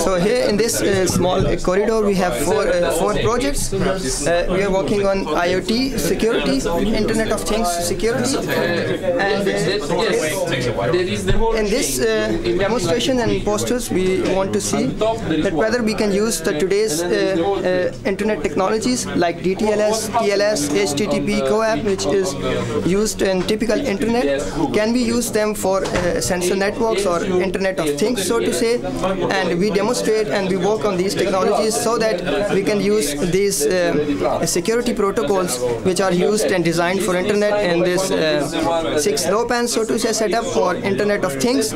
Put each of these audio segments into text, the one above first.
So here in this small corridor, we have four projects. We are working on IoT security, Internet of Things security, and in this demonstration and posters, we want to see that whether we can use the today's internet technologies like DTLS, TLS, HTTP, CoAP, which is used in typical internet. Can we use them for sensor networks or Internet of Things, so to say? And we demonstrate and we work on these technologies so that we can use these security protocols which are used and designed for internet in this 6 LoWPAN, so to say, setup for Internet of Things.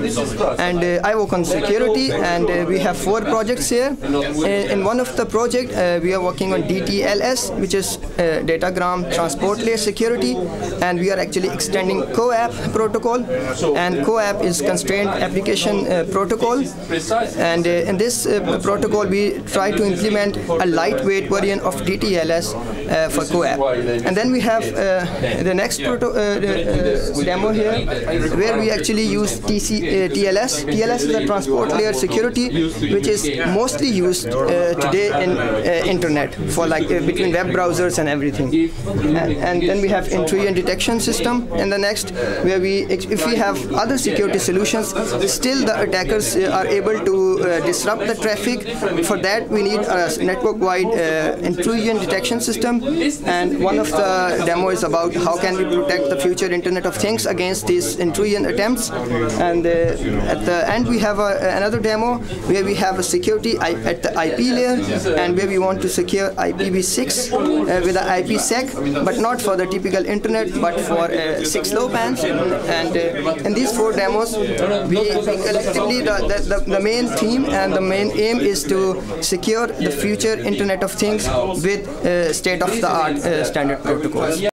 And I work on security, and we have 4 projects here. In one of the project, we are working on DTLS, which is datagram transport layer security, and we are actually extending CoAP protocol, and CoAP is constrained application protocol. And in this protocol, we try to implement a lightweight version of DTLS for CoAP. And then we have the next demo here, where we actually use TLS. TLS is a transport layer security, which is mostly used today in internet for like between web browsers and everything. And then we have intrusion detection system. And the next, where if we have other security solutions, still the attackers are able to disrupt the traffic. For that, we need a network-wide intrusion detection system. And one of the demos is about how can we protect the future Internet of Things against these intrusion attempts. And at the end, we have another demo where we have a security at the IP layer, and where we want to secure IPv6 with an IPsec, but not for the typical internet, but for 6 LoWPANs. And in these 4 demos, we collectively, the main theme and the main aim is to secure the future Internet of Things with state-of-the-art standard protocols.